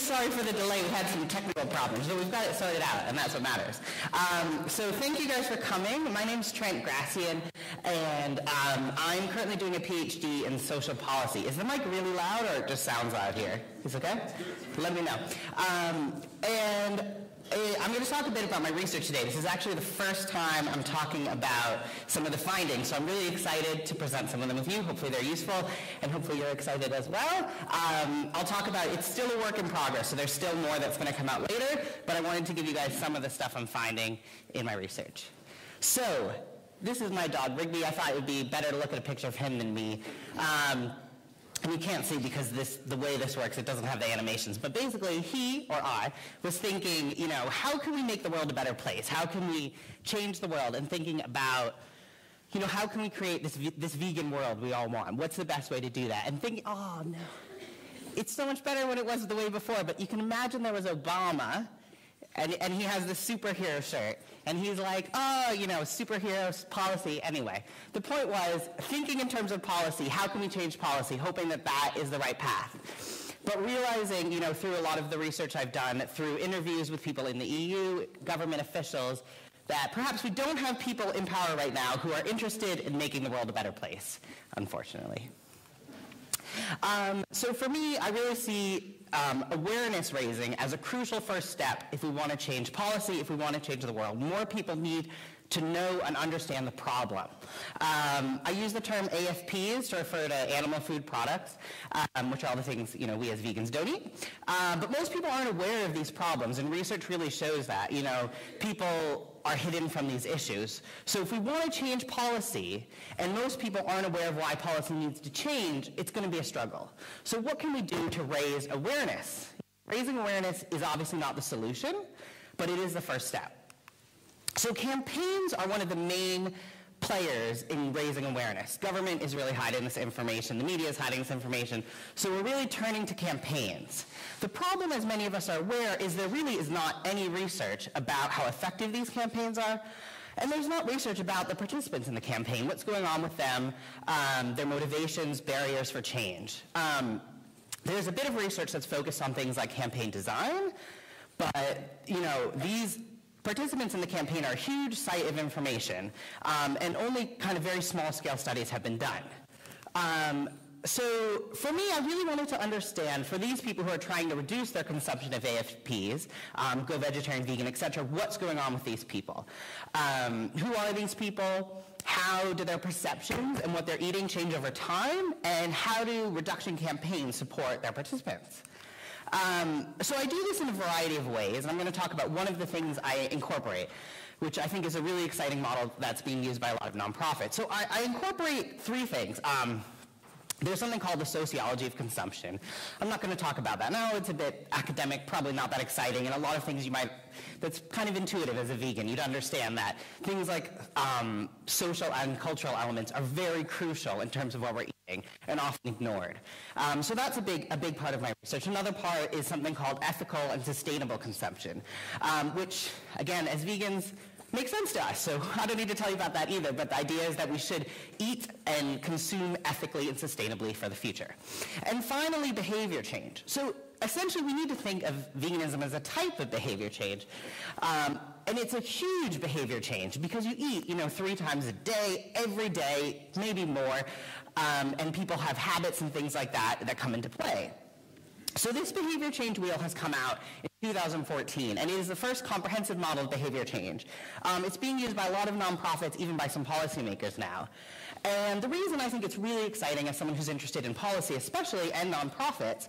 sorry for the delay. We had some technical problems, but we've got it sorted out, and that's what matters. So thank you guys for coming. My name's Trent, Grassian, and I'm currently doing a PhD in social policy. Is the mic really loud, or it just sounds loud here? Is it okay? Let me know. I'm going to talk a bit about my research today. This is actually the first time I'm talking about some of the findings, so I'm really excited to present some of them with you. Hopefully they're useful, and hopefully you're excited as well. I'll talk about, it's still a work in progress, so there's still more that's going to come out later, but I wanted to give you guys some of the stuff I'm finding in my research. So, this is my dog, Rigby. I thought it would be better to look at a picture of him than me. And you can't see because the way this works, it doesn't have the animations. But basically, he, or I, was thinking, you know, how can we make the world a better place? How can we change the world? And thinking about, you know, how can we create this vegan world we all want? What's the best way to do that? And thinking, oh, no. It's so much better when it was the way before. But you can imagine there was Obama, and he has this superhero shirt. And he's like, oh, you know, superhero policy. Anyway, the point was thinking in terms of policy, how can we change policy, hoping that that is the right path. But realizing, you know, through a lot of the research I've done, through interviews with people in the EU, government officials, that perhaps we don't have people in power right now who are interested in making the world a better place, unfortunately. So for me, I really see awareness raising as a crucial first step if we want to change policy, if we want to change the world. More people need to know and understand the problem. I use the term AFPs to refer to animal food products, which are all the things, you know, we as vegans don't eat. But most people aren't aware of these problems, and research really shows that, you know, people are hidden from these issues. So if we want to change policy, and most people aren't aware of why policy needs to change, it's going to be a struggle. So what can we do to raise awareness? Raising awareness is obviously not the solution, but it is the first step. So campaigns are one of the main players in raising awareness. Government is really hiding this information. The media is hiding this information. So we're really turning to campaigns. The problem, as many of us are aware, is there really is not any research about how effective these campaigns are. And there's not research about the participants in the campaign, what's going on with them, their motivations, barriers for change. There's a bit of research that's focused on things like campaign design, but, you know, these participants in the campaign are a huge site of information, and only kind of very small-scale studies have been done. So for me, I really wanted to understand, for these people who are trying to reduce their consumption of AFPs, go vegetarian, vegan, etc., what's going on with these people? Who are these people? How do their perceptions and what they're eating change over time? And how do reduction campaigns support their participants? So I do this in a variety of ways, and I'm going to talk about one of the things I incorporate, which I think is a really exciting model that's being used by a lot of nonprofits. So I incorporate three things. There's something called the sociology of consumption. I'm not going to talk about that now. It's a bit academic, probably not that exciting, and a lot of things you might, that's kind of intuitive as a vegan. You'd understand that things like social and cultural elements are very crucial in terms of what we're eating and often ignored. So that's a big part of my research. Another part is something called ethical and sustainable consumption, which, again, as vegans, makes sense to us, so I don't need to tell you about that either, but the idea is that we should eat and consume ethically and sustainably for the future. And finally, behavior change. So essentially, we need to think of veganism as a type of behavior change, and it's a huge behavior change because you eat, you know, 3 times a day, every day, maybe more, and people have habits and things like that that come into play. So this behavior change wheel has come out in 2014, and it is the first comprehensive model of behavior change. It's being used by a lot of nonprofits, even by some policymakers now. And the reason I think it's really exciting as someone who's interested in policy, especially, and nonprofits,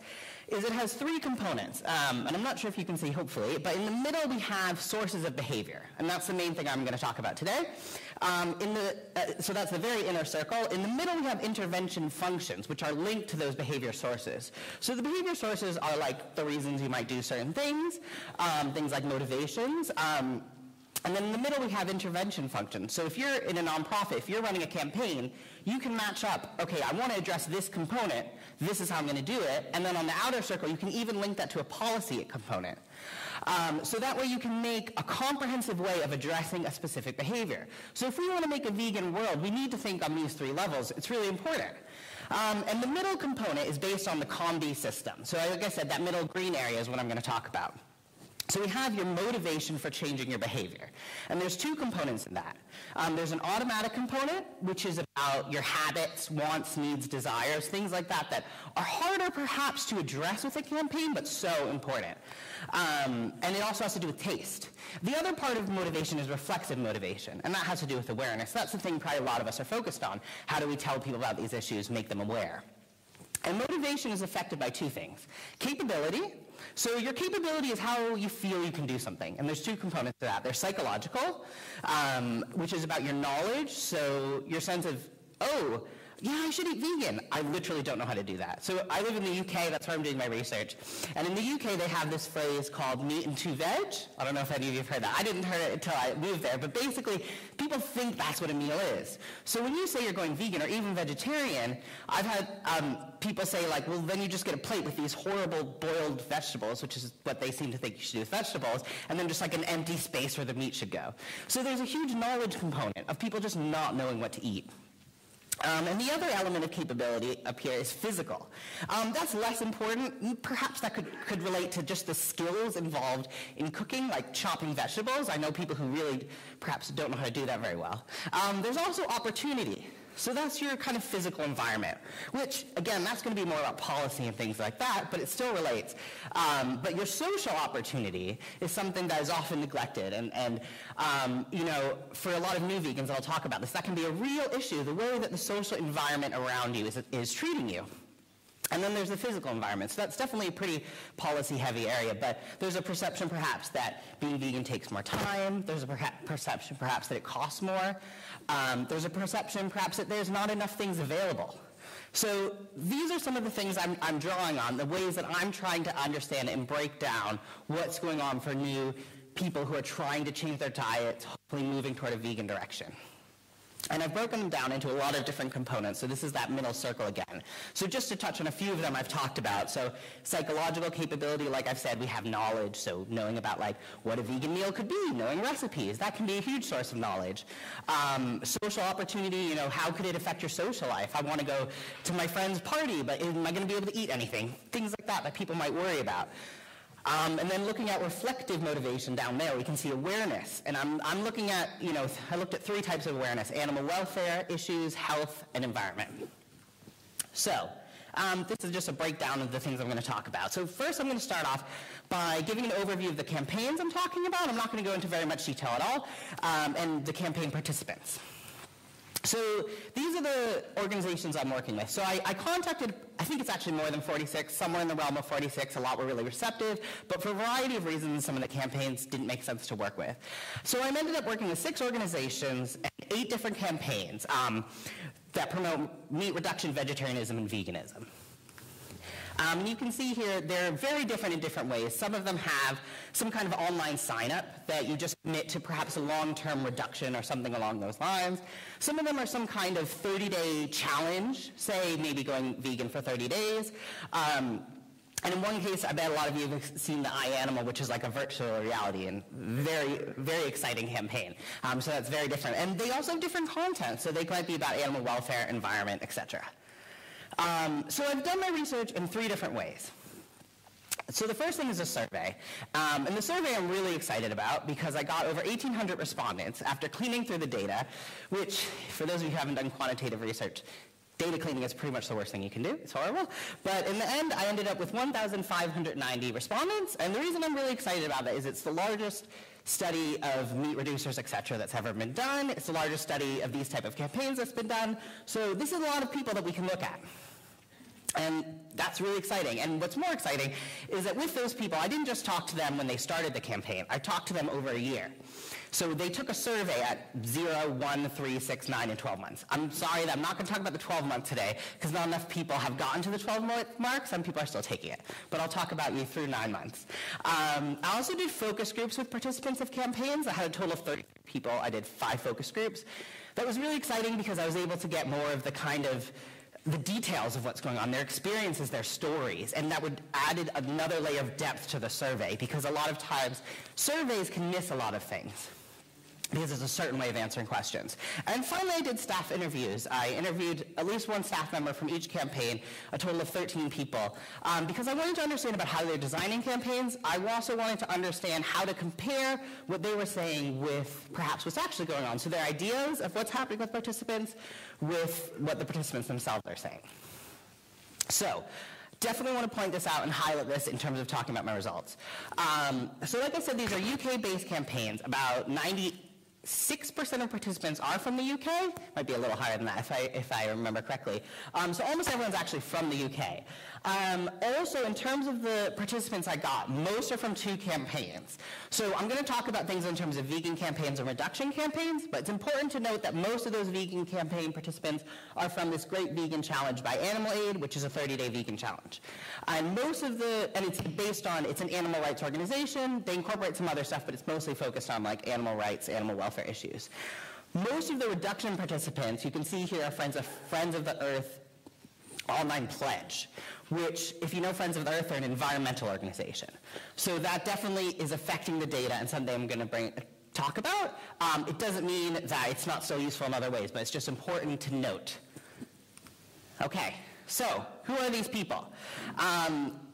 is it has 3 components. And I'm not sure if you can see, hopefully, but in the middle we have sources of behavior, and that's the main thing I'm going to talk about today. So that's the very inner circle. In the middle we have intervention functions, which are linked to those behavior sources. So the behavior sources are like the reasons you might do certain things like motivations, and then in the middle we have intervention functions. So if you're in a nonprofit, if you're running a campaign, you can match up, okay, I want to address this component, this is how I'm going to do it, and then on the outer circle you can even link that to a policy component. So that way you can make a comprehensive way of addressing a specific behavior. So if we want to make a vegan world, we need to think on these 3 levels. It's really important. And the middle component is based on the COM-D system. So like I said, that middle green area is what I'm going to talk about. So we have your motivation for changing your behavior. And there's two components in that. There's an automatic component, which is about your habits, wants, needs, desires, things like that that are harder perhaps to address with a campaign, but so important. And it also has to do with taste. The other part of motivation is reflexive motivation, and that has to do with awareness. That's the thing probably a lot of us are focused on. How do we tell people about these issues, make them aware? And motivation is affected by two things. Capability. So your capability is how you feel you can do something. And there's two components to that. There's psychological, which is about your knowledge. So your sense of, oh, yeah, I should eat vegan. I literally don't know how to do that. So I live in the UK. That's where I'm doing my research. And in the UK, they have this phrase called meat and two veg. I don't know if any of you have heard that. I didn't hear it until I moved there. But basically, people think that's what a meal is. So when you say you're going vegan or even vegetarian, I've had people say, like, well, then you just get a plate with these horrible boiled vegetables, which is what they seem to think you should do with vegetables, and then just like an empty space where the meat should go. So there's a huge knowledge component of people just not knowing what to eat. And the other element of capability up here is physical. That's less important. Perhaps that could relate to just the skills involved in cooking, like chopping vegetables. I know people who really perhaps don't know how to do that very well. There's also opportunity. So that's your kind of physical environment, which, again, that's going to be more about policy and things like that, but it still relates. But your social opportunity is something that is often neglected. And you know, for a lot of new vegans, I'll talk about this, that can be a real issue, the way that the social environment around you is treating you. And then there's the physical environment. So that's definitely a pretty policy-heavy area, but there's a perception perhaps that being vegan takes more time. There's a perception perhaps that it costs more. There's a perception perhaps that there's not enough things available. So these are some of the things I'm drawing on, the ways that I'm trying to understand and break down what's going on for new people who are trying to change their diets, hopefully moving toward a vegan direction. And I've broken them down into a lot of different components. So this is that middle circle again. So just to touch on a few of them I've talked about. So psychological capability, like I've said, we have knowledge. So knowing about like what a vegan meal could be, knowing recipes, that can be a huge source of knowledge. Social opportunity, you know, how could it affect your social life? I want to go to my friend's party, but am I going to be able to eat anything? Things like that people might worry about. And then looking at reflective motivation down there, we can see awareness. And I'm looking at, you know, I looked at three types of awareness: animal welfare issues, health, and environment. So this is just a breakdown of the things I'm going to talk about. So first I'm going to start off by giving an overview of the campaigns I'm talking about. I'm not going to go into very much detail at all, and the campaign participants. So these are the organizations I'm working with. So I contacted, I think it's actually more than 46, somewhere in the realm of 46. A lot were really receptive, but for a variety of reasons, some of the campaigns didn't make sense to work with. So I ended up working with 6 organizations and 8 different campaigns that promote meat reduction, vegetarianism, and veganism. You can see here they're very different in different ways. Some of them have some kind of online sign-up that you just commit to perhaps a long-term reduction or something along those lines. Some of them are some kind of 30-day challenge, say maybe going vegan for 30 days. And in one case, I bet a lot of you have seen the iAnimal, which is like a virtual reality and very, very exciting campaign. So that's very different. And they also have different content. So they might be about animal welfare, environment, etc. So I've done my research in 3 different ways. So the first thing is a survey. And the survey I'm really excited about because I got over 1,800 respondents after cleaning through the data, which, for those of you who haven't done quantitative research, data cleaning is pretty much the worst thing you can do. It's horrible. But in the end, I ended up with 1,590 respondents. And the reason I'm really excited about that is it's the largest study of meat reducers, et cetera, that's ever been done. It's the largest study of these type of campaigns that's been done. So this is a lot of people that we can look at. And that's really exciting. And what's more exciting is that with those people, I didn't just talk to them when they started the campaign. I talked to them over a year. So they took a survey at 0, 1, 3, 6, 9, and 12 months. I'm sorry that I'm not going to talk about the 12-month today because not enough people have gotten to the 12-month mark. Some people are still taking it. But I'll talk about you through 9 months. I also did focus groups with participants of campaigns. I had a total of 30 people. I did 5 focus groups. That was really exciting because I was able to get more of the kind of the details of what's going on, their experiences, their stories, and that would added another layer of depth to the survey because a lot of times surveys can miss a lot of things. because it's a certain way of answering questions. And finally, I did staff interviews. I interviewed at least one staff member from each campaign, a total of 13 people, because I wanted to understand about how they're designing campaigns. I also wanted to understand how to compare what they were saying with perhaps what's actually going on. So their ideas of what's happening with participants with what the participants themselves are saying. So, definitely want to point this out and highlight this in terms of talking about my results. So like I said, these are UK-based campaigns. About 96% of participants are from the UK. Might be a little higher than that if I remember correctly. So almost everyone's actually from the UK. Also, in terms of the participants I got, most are from 2 campaigns. So I'm going to talk about things in terms of vegan campaigns and reduction campaigns, but it's important to note that most of those vegan campaign participants are from this Great Vegan Challenge by Animal Aid, which is a 30-day vegan challenge. And it's based on, it's an animal rights organization. They incorporate some other stuff, but it's mostly focused on like animal rights, animal welfare issues. Most of the reduction participants, you can see here, are Friends of the Earth All 9 Pledge, which, if you know Friends of the Earth, are an environmental organization. So that definitely is affecting the data and something I'm going to talk about. It doesn't mean that it's not so useful in other ways, but it's just important to note. Okay, so who are these people?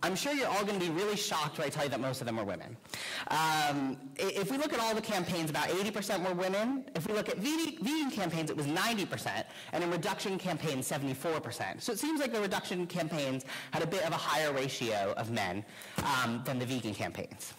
I'm sure you're all going to be really shocked when I tell you that most of them are women. If we look at all the campaigns, about 80% were women. If we look at vegan campaigns, it was 90%, and in reduction campaigns, 74%. So it seems like the reduction campaigns had a bit of a higher ratio of men than the vegan campaigns.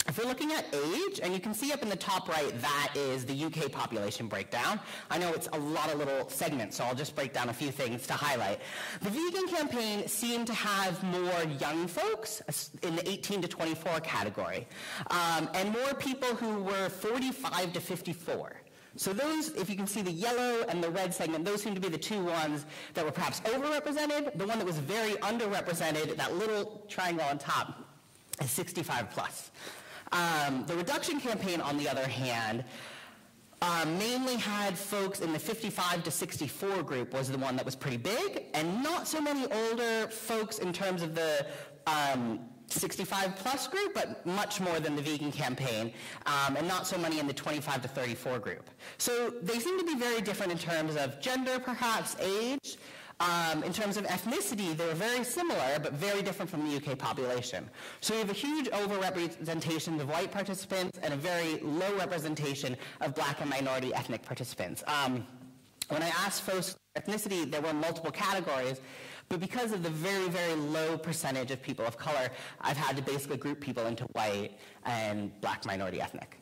If we're looking at age, and you can see up in the top right, that is the UK population breakdown. I know it's a lot of little segments, so I'll just break down a few things to highlight. The vegan campaign seemed to have more young folks in the 18 to 24 category, and more people who were 45 to 54. So those, if you can see the yellow and the red segment, those seem to be the 2 ones that were perhaps overrepresented. The one that was very underrepresented, that little triangle on top, is 65 plus. The reduction campaign, on the other hand, mainly had folks in the 55 to 64 group was the one that was pretty big, and not so many older folks in terms of the 65 plus group, but much more than the vegan campaign, and not so many in the 25 to 34 group. So they seem to be very different in terms of gender, perhaps, age. In terms of ethnicity, they were very similar, but very different from the UK population. So we have a huge overrepresentation of white participants and a very low representation of black and minority ethnic participants. When I asked folks ethnicity, there were multiple categories, but because of the very, very low percentage of people of color, I've had to basically group people into white and black minority ethnic.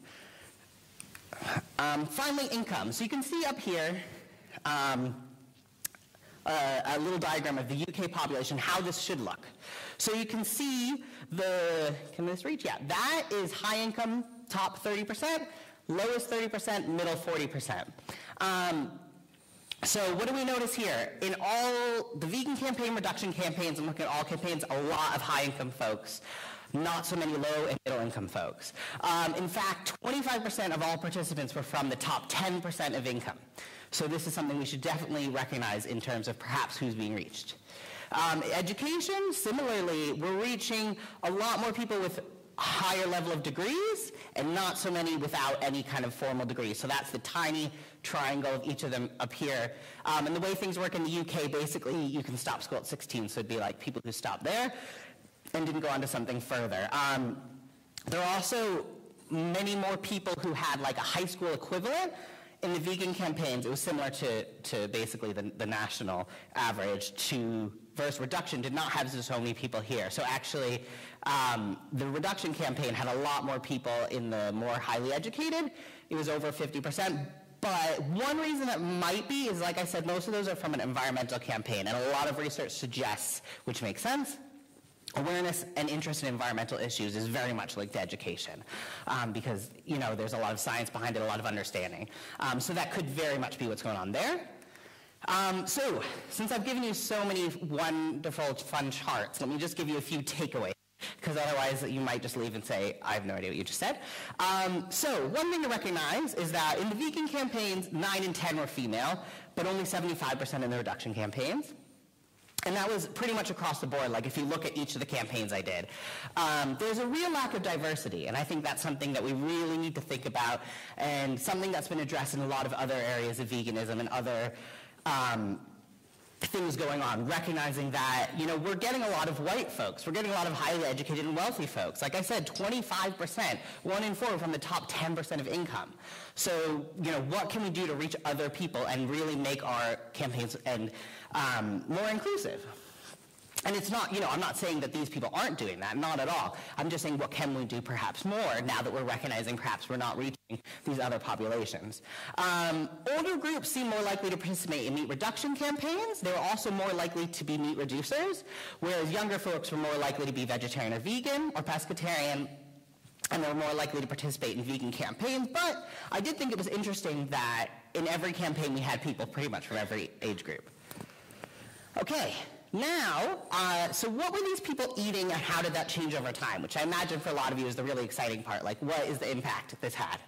Finally, income. So you can see up here, a little diagram of the UK population, how this should look. So you can see can this reach? Yeah, that is high income, top 30%, lowest 30%, middle 40%. So what do we notice here? In all the vegan campaign, reduction campaigns, and looking at all campaigns, a lot of high income folks. Not so many low and middle income folks. In fact, 25% of all participants were from the top 10% of income. So this is something we should definitely recognize in terms of perhaps who's being reached. Education, similarly, we're reaching a lot more people with a higher level of degrees and not so many without any kind of formal degree. So that's the tiny triangle of each of them up here. And the way things work in the UK, basically, you can stop school at 16. So it'd be like people who stopped there and didn't go on to something further. There are also many more people who had like a high school equivalent. In the vegan campaigns, it was similar to basically the national average. Versus reduction did not have so many people here. So actually, the reduction campaign had a lot more people in the more highly educated. It was over 50%. But one reason that might be is, like I said, most of those are from an environmental campaign. And a lot of research suggests, which makes sense, awareness and interest in environmental issues is very much linked to education because, there's a lot of science behind it, a lot of understanding. So that could very much be what's going on there. So since I've given you so many wonderful, fun charts, let me just give you a few takeaways, because otherwise you might just leave and say, I have no idea what you just said. So one thing to recognize is that in the vegan campaigns, 9 in 10 were female, but only 75% in the reduction campaigns. And that was pretty much across the board, like if you look at each of the campaigns I did. There's a real lack of diversity, and I think that's something that we really need to think about, and something that's been addressed in a lot of other areas of veganism and other things going on, recognizing that, we're getting a lot of white folks. We're getting a lot of highly educated and wealthy folks. Like I said, 25%, 1 in 4 from the top 10% of income. So, what can we do to reach other people and really make our campaigns more inclusive? And it's not, I'm not saying that these people aren't doing that, not at all. I'm just saying, what can we do perhaps more now that we're recognizing perhaps we're not reaching these other populations? Older groups seem more likely to participate in meat reduction campaigns. They were also more likely to be meat reducers, whereas younger folks were more likely to be vegetarian or vegan or pescatarian, and they were more likely to participate in vegan campaigns. But I did think it was interesting that in every campaign we had people pretty much from every age group. Okay. Now, so what were these people eating and how did that change over time? Which I imagine for a lot of you is the really exciting part. Like, what is the impact this had?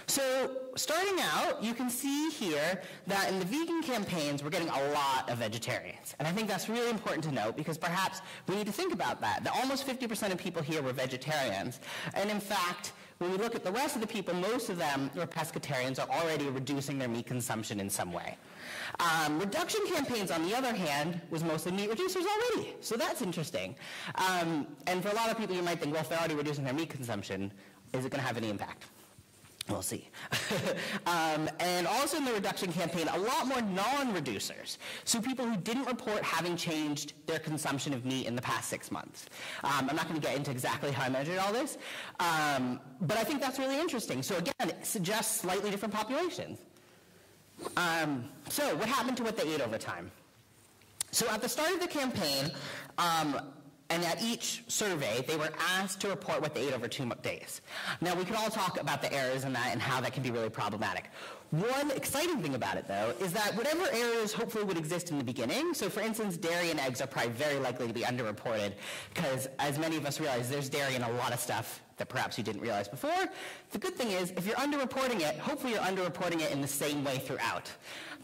So, starting out, you can see here that in the vegan campaigns, we're getting a lot of vegetarians. And I think that's really important to note because perhaps we need to think about that. That almost 50% of people here were vegetarians. And in fact, when we look at the rest of the people, most of them who are pescatarians are already reducing their meat consumption in some way. Reduction campaigns, on the other hand, was mostly meat reducers already. So that's interesting. And for a lot of people, you might think, well, if they're already reducing their meat consumption, is it going to have any impact? We'll see. And also in the reduction campaign, a lot more non-reducers. So people who didn't report having changed their consumption of meat in the past 6 months. I'm not going to get into exactly how I measured all this, but I think that's really interesting. So again, it suggests slightly different populations. So what happened to what they ate over time? So at the start of the campaign, and at each survey, they were asked to report what they ate over 2 days. Now, we can all talk about the errors in that and how that can be really problematic. One exciting thing about it, though, is that whatever errors hopefully would exist in the beginning, so for instance, dairy and eggs are probably very likely to be underreported, because as many of us realize, there's dairy in a lot of stuff that perhaps you didn't realize before. The good thing is, if you're underreporting it, hopefully you're underreporting it in the same way throughout.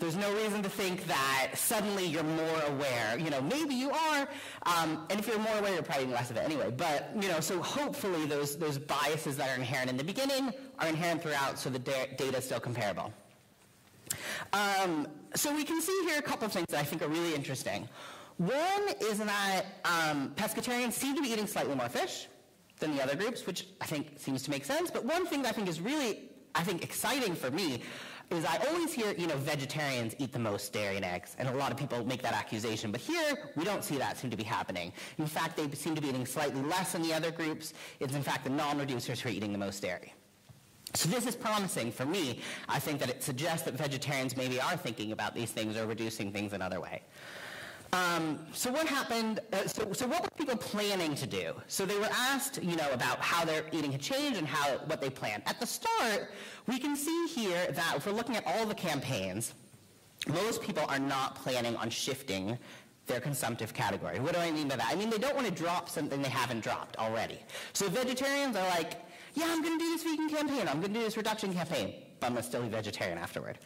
There's no reason to think that suddenly you're more aware. Maybe you are, and if you're more aware, you're probably doing less of it anyway. But, so hopefully those biases that are inherent in the beginning are inherent throughout, so the data is still comparable. So we can see here a couple of things that I think are really interesting. One is that pescatarians seem to be eating slightly more fish than the other groups, which I think seems to make sense. But one thing that I think is really, exciting for me is I always hear, vegetarians eat the most dairy and eggs, and a lot of people make that accusation. But here, we don't see that seem to be happening. In fact, they seem to be eating slightly less than the other groups. It's, in fact, the non-reducers who are eating the most dairy. So this is promising for me. I think that it suggests that vegetarians maybe are thinking about these things or reducing things another way. So what happened, so what were people planning to do? So they were asked, about how their eating had changed and what they planned. At the start, we can see here that if we're looking at all the campaigns, most people are not planning on shifting their consumptive category. What do I mean by that? I mean, they don't want to drop something they haven't dropped already. So vegetarians are like, yeah, I'm going to do this vegan campaign, I'm going to do this reduction campaign, but I'm going to still be vegetarian afterward.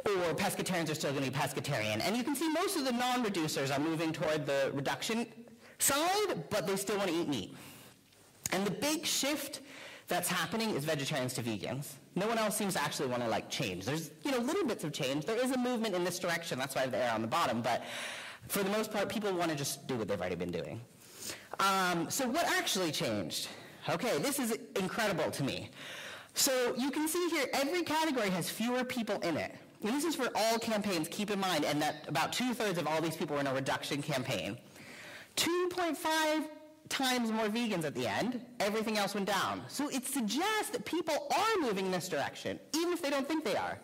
Or pescatarians are still going to be pescatarian. And you can see most of the non-reducers are moving toward the reduction side, but they still want to eat meat. And the big shift that's happening is vegetarians to vegans. No one else seems to actually want to change. There's little bits of change. There is a movement in this direction. That's why I have the arrow on the bottom. But for the most part, people want to just do what they've already been doing. So what actually changed? Okay, this is incredible to me. So you can see here, every category has fewer people in it. And this is for all campaigns, keep in mind, and that about 2/3 of all these people were in a reduction campaign. 2.5 times more vegans at the end, everything else went down. So it suggests that people are moving in this direction, even if they don't think they are.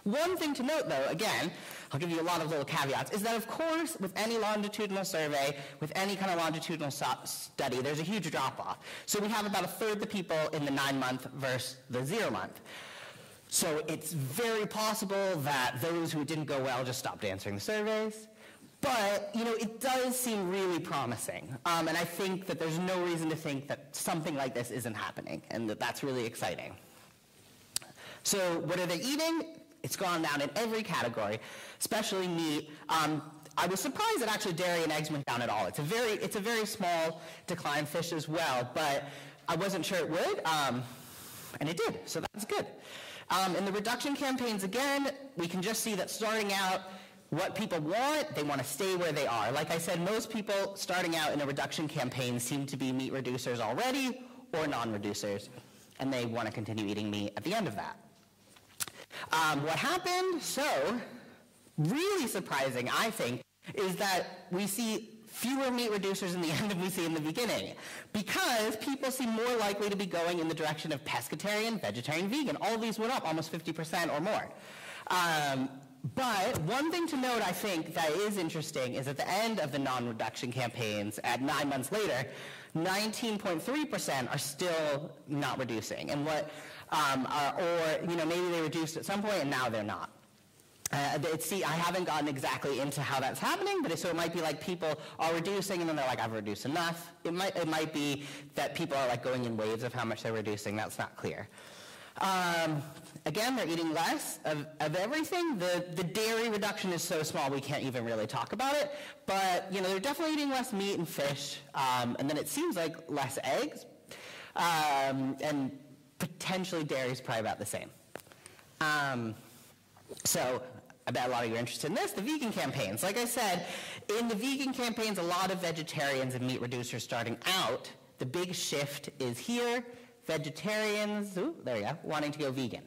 One thing to note, though, again, I'll give you a lot of little caveats, is that, of course, with any longitudinal survey, with any kind of longitudinal study, there's a huge drop-off. So we have about 1/3 the people in the 9-month versus the 0-month. So it's very possible that those who didn't go well just stopped answering the surveys. But, it does seem really promising. And I think that there's no reason to think that something like this isn't happening, and that's really exciting. So what are they eating? It's gone down in every category, especially meat. I was surprised that actually dairy and eggs went down at all. It's a very small decline. Fish as well, but I wasn't sure it would, and it did, so that's good. In the reduction campaigns, again, we can just see that starting out, what people want, they want to stay where they are. Like I said, most people starting out in a reduction campaign seem to be meat reducers already or non-reducers, and they want to continue eating meat at the end of that. What happened, so really surprising, I think, is that we see fewer meat reducers in the end than we see in the beginning, because people seem more likely to be going in the direction of pescatarian, vegetarian, vegan. All of these went up almost 50% or more. But one thing to note, I think, that is interesting is at the end of the non-reduction campaigns, at 9 months later, 19.3% are still not reducing, and maybe they reduced at some point and now they're not. I haven't gotten exactly into how that's happening, but so it might be like people are reducing and then they're like, I've reduced enough. It might be that people are like going in waves of how much they're reducing. That's not clear. Again, they're eating less of everything. The dairy reduction is so small we can't even really talk about it. But they're definitely eating less meat and fish, and then it seems like less eggs, and potentially dairy is probably about the same. So I bet a lot of you are interested in this, the vegan campaigns. Like I said, in the vegan campaigns, a lot of vegetarians and meat reducers starting out. The big shift is here. Vegetarians, wanting to go vegan.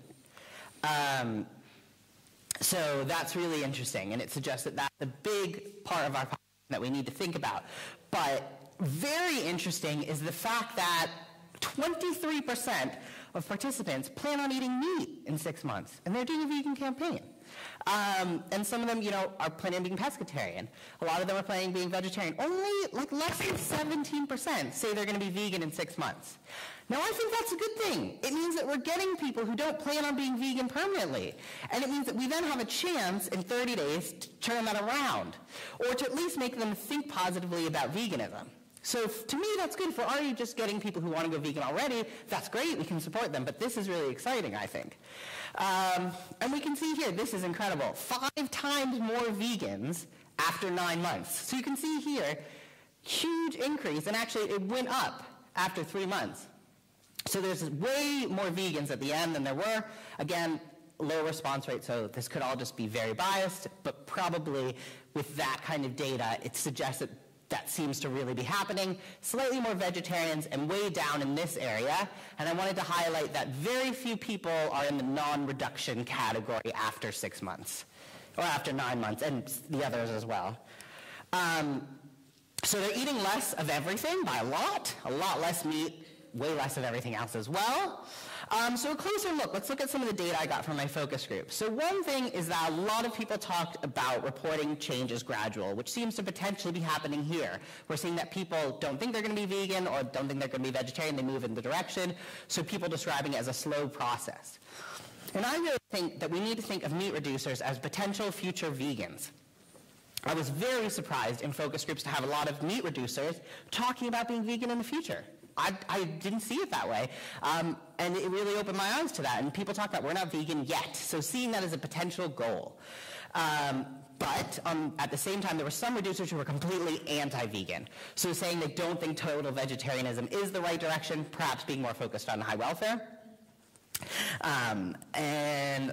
So that's really interesting, and it suggests that that's a big part of our population that we need to think about. But very interesting is the fact that 23% of participants plan on eating meat in 6 months, and they're doing a vegan campaign. And some of them, are planning on being pescatarian. A lot of them are planning on being vegetarian. Only less than 17% say they're going to be vegan in 6 months. Now, I think that's a good thing. It means that we're getting people who don't plan on being vegan permanently. And it means that we then have a chance in 30 days to turn that around, or to at least make them think positively about veganism. So to me, that's good. If we're already just getting people who want to go vegan already, that's great. We can support them. But this is really exciting, I think. And we can see here, this is incredible. 5 times more vegans after 9 months. So you can see here, huge increase. And actually, it went up after 3 months. So there's way more vegans at the end than there were. Again, low response rate, so this could all just be very biased. But probably with that kind of data, it suggests that that seems to really be happening. Slightly more vegetarians and way down in this area. And I wanted to highlight that very few people are in the non-reduction category after 6 months, or after 9 months, and the others as well. So they're eating less of everything by a lot less meat, way less of everything else as well. So a closer look, let's look at some of the data I got from my focus group. So one thing is that a lot of people talked about reporting change as gradual, which seems to potentially be happening here. We're seeing that people don't think they're going to be vegan or don't think they're going to be vegetarian, they move in the direction, so people describing it as a slow process. And I really think that we need to think of meat reducers as potential future vegans. I was very surprised in focus groups to have a lot of meat reducers talking about being vegan in the future. I didn't see it that way, and it really opened my eyes to that. And people talk about we're not vegan yet, so seeing that as a potential goal. But at the same time, there were some reducers who were completely anti-vegan, so saying they don't think total vegetarianism is the right direction, perhaps being more focused on high welfare. And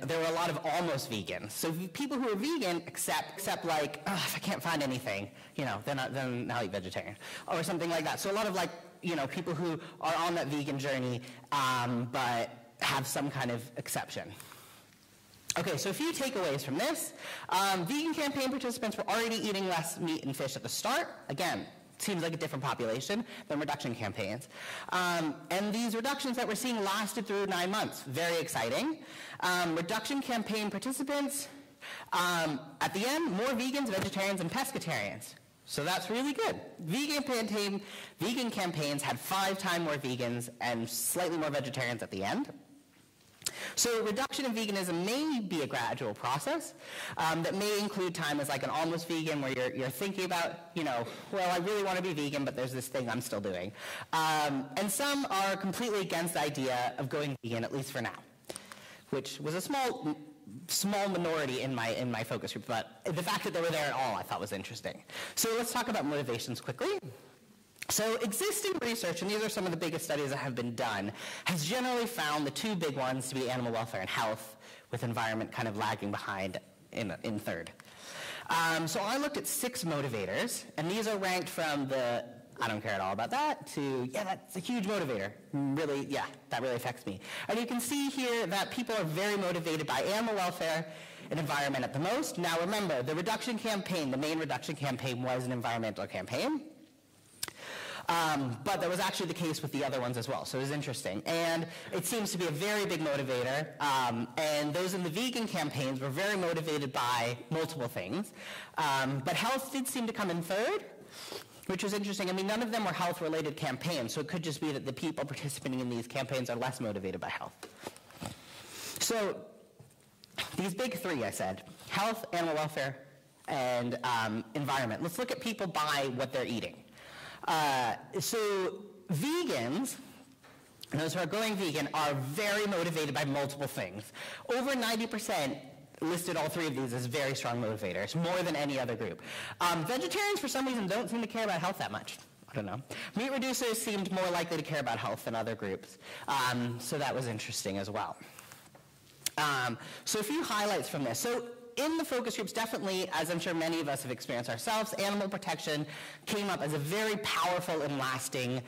there were a lot of almost vegan. So people who are vegan except like, if I can't find anything, then I'll eat vegetarian, or something like that. So a lot of people who are on that vegan journey, but have some kind of exception. Okay, so a few takeaways from this. Vegan campaign participants were already eating less meat and fish at the start. Again, seems like a different population than reduction campaigns. And these reductions that we're seeing lasted through 9 months. Very exciting. Reduction campaign participants, at the end, more vegans, vegetarians, and pescatarians. So that's really good. Vegan campaigns had 5 times more vegans and slightly more vegetarians at the end. So reduction in veganism may be a gradual process that may include time as like an almost vegan where you're thinking about, well, I really want to be vegan, but there's this thing I'm still doing. And some are completely against the idea of going vegan, at least for now. which was a small minority in my focus group, but the fact that they were there at all I thought was interesting. So let's talk about motivations quickly. So existing research, and these are some of the biggest studies that have been done, has generally found the two big ones to be animal welfare and health, with environment kind of lagging behind in third. So I looked at 6 motivators, and these are ranked from the I don't care at all about that to, yeah, that's a huge motivator. Really, yeah, that really affects me. And you can see here that people are very motivated by animal welfare and environment at the most. Now remember, the reduction campaign, the main reduction campaign was an environmental campaign. But that was actually the case with the other ones as well, so it was interesting. And it seems to be a very big motivator, and those in the vegan campaigns were very motivated by multiple things. But health did seem to come in third, which was interesting. I mean, none of them were health-related campaigns, so it could just be that the people participating in these campaigns are less motivated by health. So these big 3, I said, health, animal welfare, and environment. Let's look at people by what they're eating. So vegans, and those who are going vegan, are very motivated by multiple things. Over 90% listed all 3 of these as very strong motivators, more than any other group. Vegetarians, for some reason, don't seem to care about health that much. I don't know. Meat reducers seemed more likely to care about health than other groups. So that was interesting as well. So a few highlights from this. So in the focus groups, definitely, as I'm sure many of us have experienced ourselves, animal protection came up as a very powerful and lasting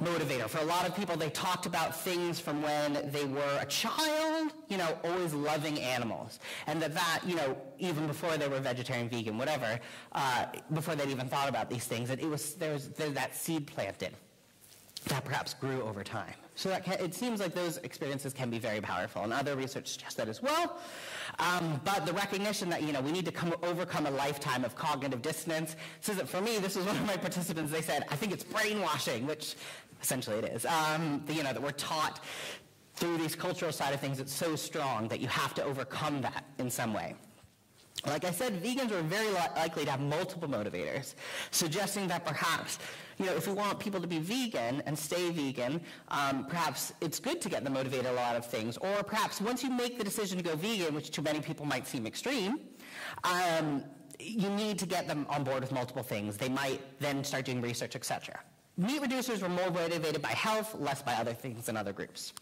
motivator. For a lot of people, they talked about things from when they were a child, always loving animals. And that, even before they were vegetarian, vegan, whatever, before they'd even thought about these things, that there's that seed planted that perhaps grew over time. So it seems like those experiences can be very powerful, and other research suggests that as well. But the recognition that we need to overcome a lifetime of cognitive dissonance. So that for me, this was one of my participants. They said, "I think it's brainwashing," which essentially it is. That we're taught through these cultural side of things. It's so strong that you have to overcome that in some way. Like I said, vegans are very likely to have multiple motivators, suggesting that perhaps, if we want people to be vegan and stay vegan, perhaps it's good to get them motivated a lot of things. Or perhaps once you make the decision to go vegan, which to many people might seem extreme, you need to get them on board with multiple things. They might then start doing research, etc. Meat reducers were more motivated by health, less by other things in other groups.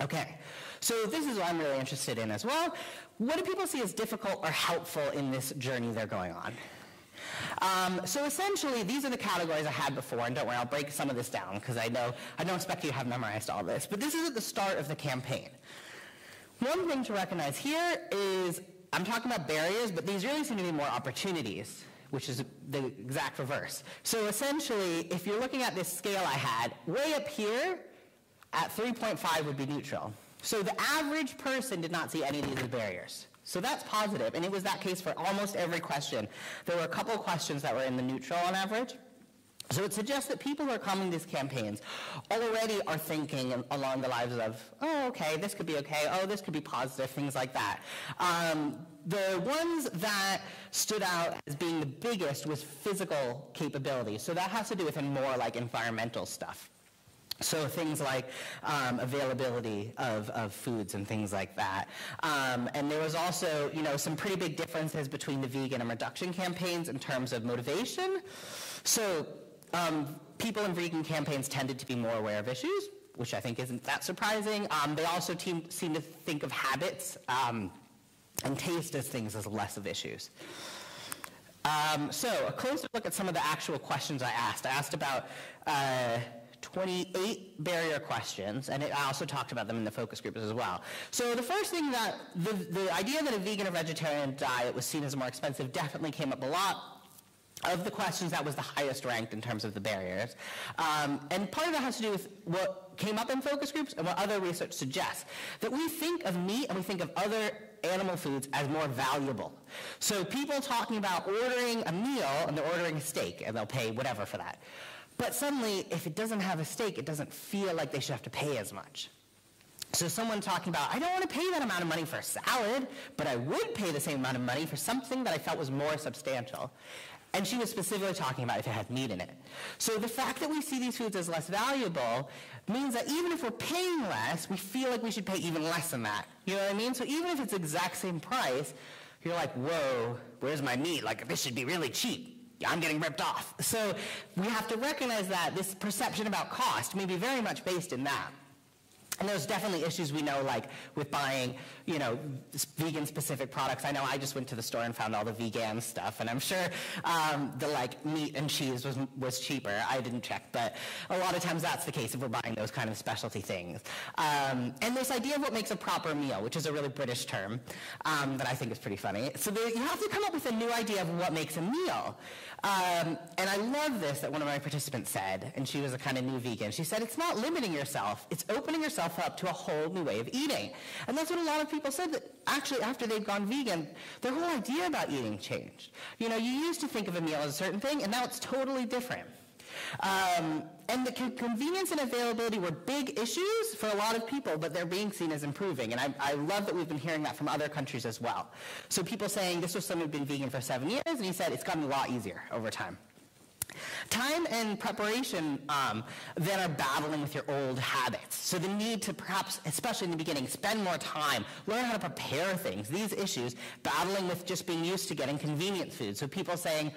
Okay, so this is what I'm really interested in as well. What do people see as difficult or helpful in this journey they're going on? So essentially, these are the categories I had before, and don't worry, I'll break some of this down, because I don't expect you to have memorized all this, but this is at the start of the campaign. One thing to recognize here is, I'm talking about barriers, but these really seem to be more opportunities, which is the exact reverse. So essentially, if you're looking at this scale I had, way up here, at 3.5 would be neutral. So the average person did not see any of these as barriers. So that's positive, and it was that case for almost every question. There were a couple of questions that were in the neutral on average. So it suggests that people who are coming to these campaigns already are thinking along the lines of, oh, okay, this could be okay, oh, this could be positive, things like that. The ones that stood out as being the biggest was physical capability. So that has to do with more like environmental stuff. So things like availability of foods and things like that. And there was also, some pretty big differences between the vegan and reduction campaigns in terms of motivation. So people in vegan campaigns tended to be more aware of issues, which I think isn't that surprising. They also seem to think of habits and taste as things as less of issues. So a closer look at some of the actual questions I asked. I asked about 28 barrier questions, and I also talked about them in the focus groups as well. So the first thing that, the idea that a vegan or vegetarian diet was seen as more expensive definitely came up a lot. Of the questions, that was the highest ranked in terms of the barriers. And part of that has to do with what came up in focus groups and what other research suggests. That we think of meat and we think of other animal foods as more valuable. So people talking about ordering a meal, and they're ordering a steak, and they'll pay whatever for that. But suddenly, if it doesn't have a steak, it doesn't feel like they should have to pay as much. So someone talking about, I don't want to pay that amount of money for a salad, but I would pay the same amount of money for something that I felt was more substantial. And she was specifically talking about if it had meat in it. So the fact that we see these foods as less valuable means that even if we're paying less, we feel like we should pay even less than that. You know what I mean? So even if it's the exact same price, you're like, whoa, where's my meat? Like, this should be really cheap. I'm getting ripped off. So we have to recognize that this perception about cost may be very much based in that. And there's definitely issues we know, like with buying, you know, vegan-specific products. I know I just went to the store and found all the vegan stuff, and I'm sure the like meat and cheese was cheaper. I didn't check, but a lot of times that's the case if we're buying those kind of specialty things. And this idea of what makes a proper meal, which is a really British term that I think is pretty funny. So you have to come up with a new idea of what makes a meal. And I love this that one of my participants said, and she was a kind of new vegan. She said, it's not limiting yourself, it's opening yourself up to a whole new way of eating. And that's what a lot of people said, that actually after they've gone vegan, their whole idea about eating changed. You know, you used to think of a meal as a certain thing, and now it's totally different. And the convenience and availability were big issues for a lot of people, but they're being seen as improving. And I love that we've been hearing that from other countries as well. So people saying, this was someone who'd been vegan for 7 years, and he said it's gotten a lot easier over time. Time and preparation then are battling with your old habits. So the need to perhaps, especially in the beginning, spend more time, learn how to prepare things, these issues, battling with just being used to getting convenient food. So people saying,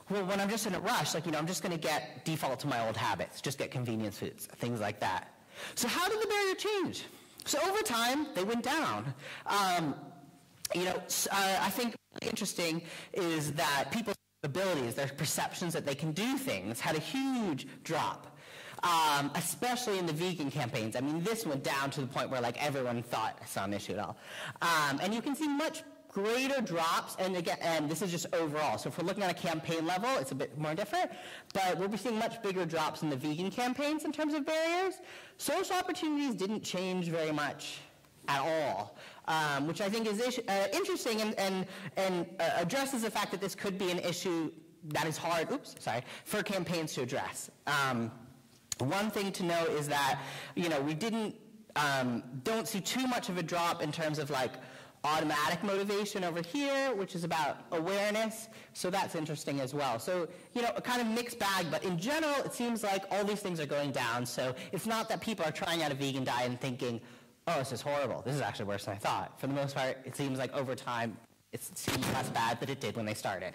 well, when I'm just in a rush, like, you know, I'm just going to default to my old habits, just get convenience foods, things like that. So how did the barrier change? So over time, they went down. You know, I think interesting is that people's abilities, their perceptions that they can do things, had a huge drop, especially in the vegan campaigns. I mean, this went down to the point where, like, everyone thought it's not an issue at all. And you can see much greater drops, and again, and this is just overall. So if we're looking at a campaign level, it's a bit more different, but we'll be seeing much bigger drops in the vegan campaigns in terms of barriers. Social opportunities didn't change very much at all, which I think is interesting and addresses the fact that this could be an issue that is hard, for campaigns to address. One thing to know is that, you know, we don't see too much of a drop in terms of like automatic motivation over here, which is about awareness, so that's interesting as well. So, you know, a kind of mixed bag, but in general, it seems like all these things are going down, so it's not that people are trying out a vegan diet and thinking, oh, this is horrible, this is actually worse than I thought. For the most part, it seems like over time, it seems less bad than it did when they started.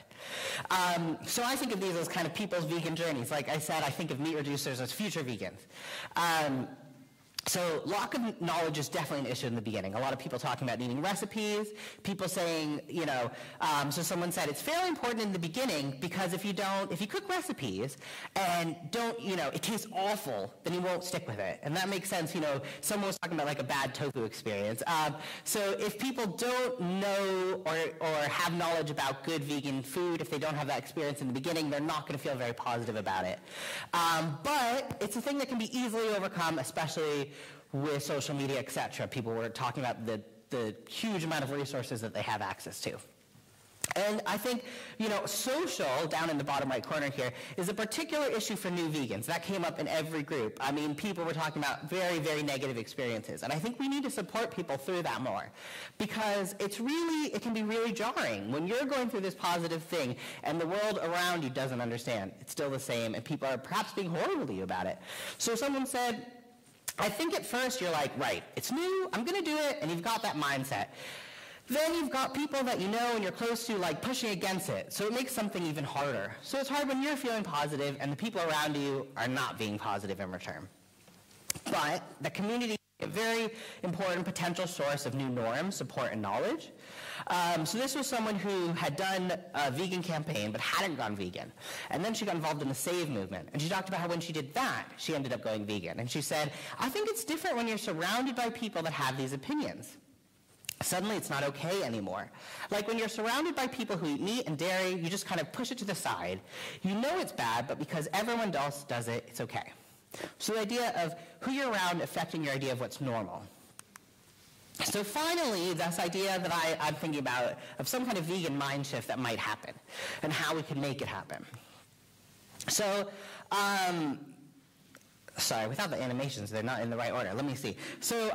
So I think of these as kind of people's vegan journeys. Like I said, I think of meat reducers as future vegans. So lack of knowledge is definitely an issue in the beginning. A lot of people talking about needing recipes, people saying, you know, so someone said it's fairly important in the beginning because if you cook recipes and don't, you know, it tastes awful, then you won't stick with it. And that makes sense, you know, someone was talking about like a bad tofu experience. So if people don't know or have knowledge about good vegan food, if they don't have that experience in the beginning, they're not going to feel very positive about it. But it's a thing that can be easily overcome, especially with social media, etc. People were talking about the huge amount of resources that they have access to. And I think, you know, social, down in the bottom right corner here, is a particular issue for new vegans. That came up in every group. I mean, people were talking about very, very negative experiences. And I think we need to support people through that more. Because it can be really jarring. When you're going through this positive thing and the world around you doesn't understand, it's still the same, and people are perhaps being horrible to you about it. So someone said, I think at first you're like, right, it's new, I'm going to do it, and you've got that mindset. Then you've got people that you know and you're close to like pushing against it, so it makes something even harder. So it's hard when you're feeling positive and the people around you are not being positive in return. But the community is a very important potential source of new norms, support, and knowledge. So this was someone who had done a vegan campaign but hadn't gone vegan. And then she got involved in the SAVE movement. And she talked about how when she did that, she ended up going vegan. And she said, I think it's different when you're surrounded by people that have these opinions. Suddenly it's not okay anymore. Like when you're surrounded by people who eat meat and dairy, you just kind of push it to the side. You know it's bad, but because everyone else does it, it's okay. So the idea of who you're around affecting your idea of what's normal. So finally, this idea that I'm thinking about of some kind of vegan mind shift that might happen and how we can make it happen. So, sorry, without the animations, they're not in the right order. Let me see. So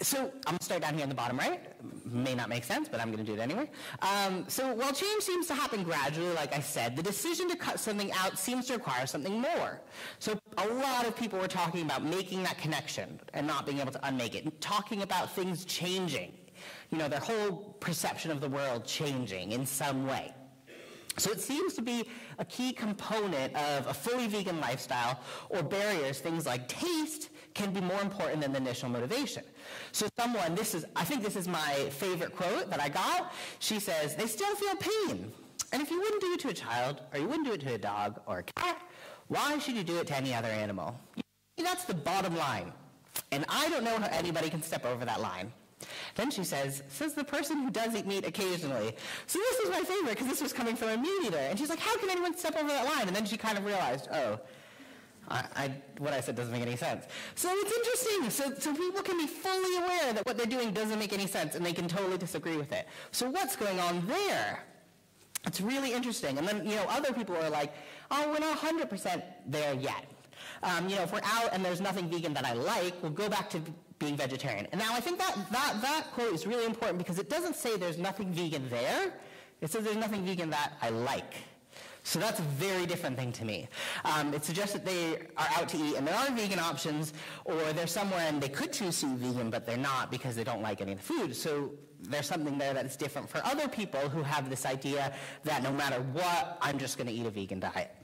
So I'm going to start down here in the bottom right. May not make sense, but I'm going to do it anyway. So while change seems to happen gradually, like I said, the decision to cut something out seems to require something more. So a lot of people were talking about making that connection and not being able to unmake it, and talking about things changing, their whole perception of the world changing in some way. So it seems to be a key component of a fully vegan lifestyle, or barriers, things like taste, can be more important than the initial motivation. So I think this is my favorite quote that I got. She says, "They still feel pain. And if you wouldn't do it to a child, or you wouldn't do it to a dog or a cat, why should you do it to any other animal?" That's the bottom line. And I don't know how anybody can step over that line. Then she says the person who does eat meat occasionally. So this is my favorite, because this was coming from a meat eater. And she's like, how can anyone step over that line? And then she kind of realized, what I said doesn't make any sense. So it's interesting. So people can be fully aware that what they're doing doesn't make any sense, and they can totally disagree with it. So what's going on there? It's really interesting. And then, other people are like, oh, we're not 100% there yet. If we're out and there's nothing vegan that I like, we'll go back to being vegetarian. And now I think that quote is really important, because it doesn't say there's nothing vegan there. It says there's nothing vegan that I like. So that's a very different thing to me. It suggests that they are out to eat and there are vegan options, or they're somewhere and they could choose to eat vegan, but they're not because they don't like any of the food. So there's something there that's different for other people who have this idea that no matter what, I'm just going to eat a vegan diet.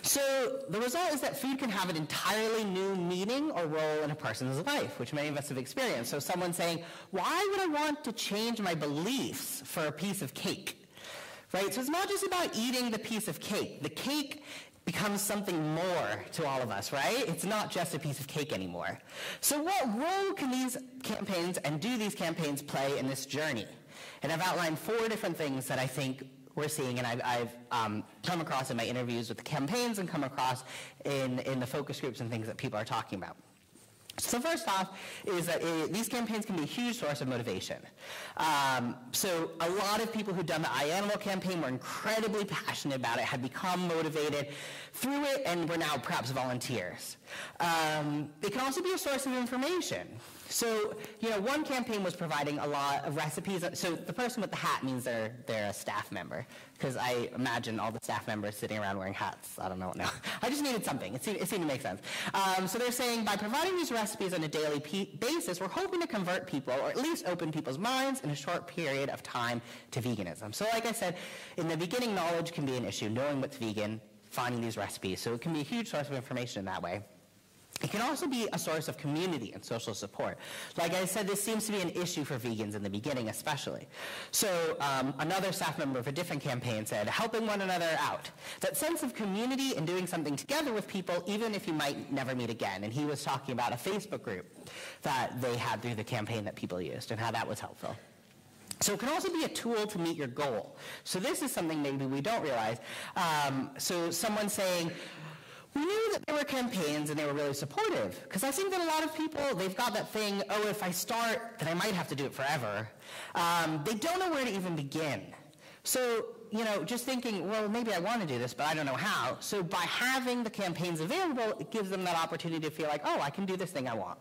So the result is that food can have an entirely new meaning or role in a person's life, which many of us have experienced. So someone saying, why would I want to change my beliefs for a piece of cake? Right? So it's not just about eating the piece of cake. The cake becomes something more to all of us, right? It's not just a piece of cake anymore. So what role can these campaigns and do these campaigns play in this journey? And I've outlined 4 different things that I think we're seeing, and I've come across in my interviews with the campaigns and come across in the focus groups and things that people are talking about. So first off is that these campaigns can be a huge source of motivation. So a lot of people who've done the iAnimal campaign were incredibly passionate about it, had become motivated through it, and were now perhaps volunteers. They can also be a source of information. So, one campaign was providing a lot of recipes. So the person with the hat means they're a staff member, because I imagine all the staff members sitting around wearing hats. I don't know. No, I just needed something. It seemed to make sense. So they're saying, by providing these recipes on a daily basis, we're hoping to convert people, or at least open people's minds in a short period of time, to veganism. So like I said, in the beginning, knowledge can be an issue, knowing what's vegan, finding these recipes. So it can be a huge source of information in that way. It can also be a source of community and social support. Like I said, this seems to be an issue for vegans in the beginning especially. So another staff member of a different campaign said, helping one another out. That sense of community and doing something together with people, even if you might never meet again. And he was talking about a Facebook group that they had through the campaign that people used, and how that was helpful. So it can also be a tool to meet your goal. So this is something maybe we don't realize. So someone saying, we knew that there were campaigns and they were really supportive, because I think that a lot of people, they've got that thing, oh, if I start, then I might have to do it forever. They don't know where to even begin. So, just thinking, well, maybe I want to do this, but I don't know how. So by having the campaigns available, it gives them that opportunity to feel like, oh, I can do this thing I want.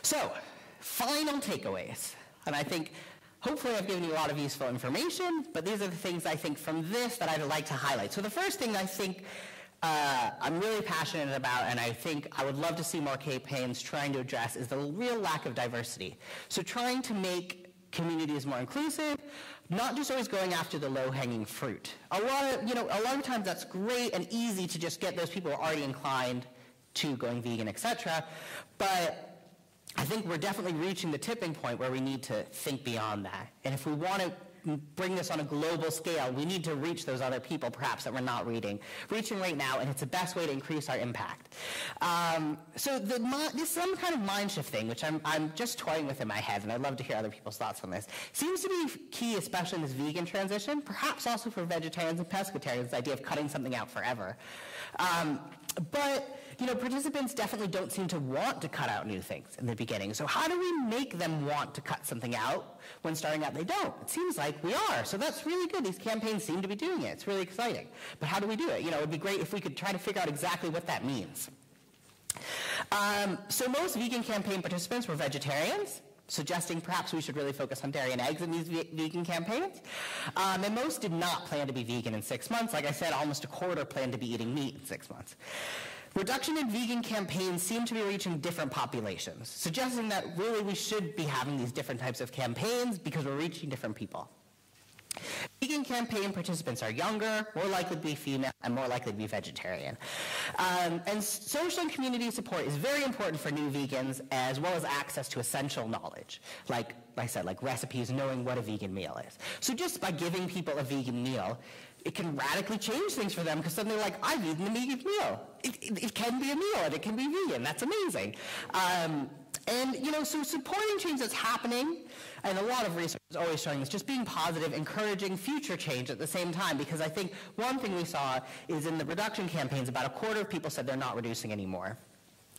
So, final takeaways. And I think, hopefully I've given you a lot of useful information, but these are the things I think from this that I'd like to highlight. So the first thing I think I'm really passionate about, and I think I would love to see more campaigns trying to address, is the real lack of diversity. So trying to make communities more inclusive, not just always going after the low-hanging fruit. A lot of times that's great and easy to just get those people who are already inclined to going vegan, etc. But I think we're definitely reaching the tipping point where we need to think beyond that. And if we want to bring this on a global scale, we need to reach those other people perhaps that we're not reaching right now, and it's the best way to increase our impact. So this some kind of mind shift thing, which I'm just toying with in my head, and I'd love to hear other people's thoughts on this, seems to be key, especially in this vegan transition, perhaps also for vegetarians and pescatarians, the idea of cutting something out forever. But participants definitely don't seem to want to cut out new things in the beginning. So how do we make them want to cut something out when starting out they don't? It seems like we are. So that's really good. These campaigns seem to be doing it. It's really exciting. But how do we do it? It would be great if we could try to figure out exactly what that means. So most vegan campaign participants were vegetarians, suggesting perhaps we should really focus on dairy and eggs in these vegan campaigns. And most did not plan to be vegan in 6 months. Like I said, almost a quarter planned to be eating meat in 6 months. Reduction in vegan campaigns seem to be reaching different populations, suggesting that really we should be having these different types of campaigns because we're reaching different people. Vegan campaign participants are younger, more likely to be female, and more likely to be vegetarian. And social and community support is very important for new vegans, as well as access to essential knowledge, like I said, like recipes, knowing what a vegan meal is. So just by giving people a vegan meal, it can radically change things for them, because suddenly they're like, I've eaten a vegan meal. It can be a meal, and it can be vegan. That's amazing. And, you know, so supporting change that's happening, and a lot of research is always showing this, just being positive, encouraging future change at the same time, because I think one thing we saw is in the reduction campaigns, about a quarter of people said they're not reducing anymore.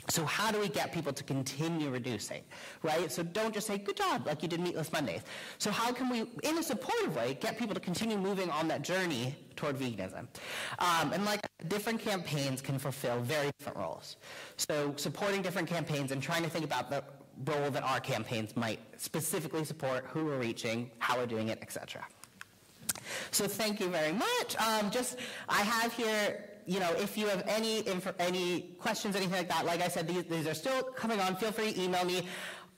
So how do we get people to continue reducing, right? So don't just say, good job, like you did Meatless Mondays. So how can we, in a supportive way, get people to continue moving on that journey toward veganism? And like different campaigns can fulfill very different roles. So supporting different campaigns and trying to think about the role that our campaigns might specifically support, who we're reaching, how we're doing it, etc. So thank you very much. I have here, you know, if you have any questions, anything like that, like I said, these are still coming on. Feel free to email me.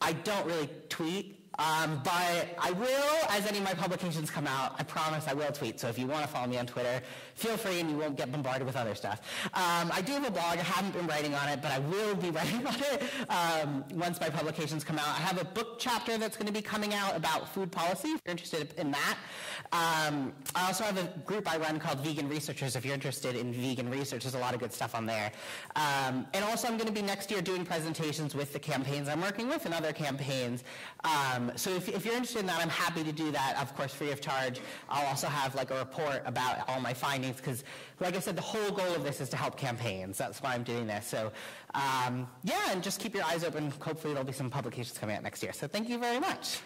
I don't really tweet, but I will, as any of my publications come out, I promise I will tweet. So if you want to follow me on Twitter, feel free, and you won't get bombarded with other stuff. I do have a blog. I haven't been writing on it, but I will be writing on it once my publications come out. I have a book chapter that's going to be coming out about food policy, if you're interested in that. I also have a group I run called Vegan Researchers. If you're interested in vegan research, there's a lot of good stuff on there. And also I'm going to be next year doing presentations with the campaigns I'm working with and other campaigns. So if you're interested in that, I'm happy to do that, of course, free of charge. I'll also have like a report about all my findings, because like I said, the whole goal of this is to help campaigns. That's why I'm doing this. So yeah, and just keep your eyes open. Hopefully there'll be some publications coming out next year. So thank you very much.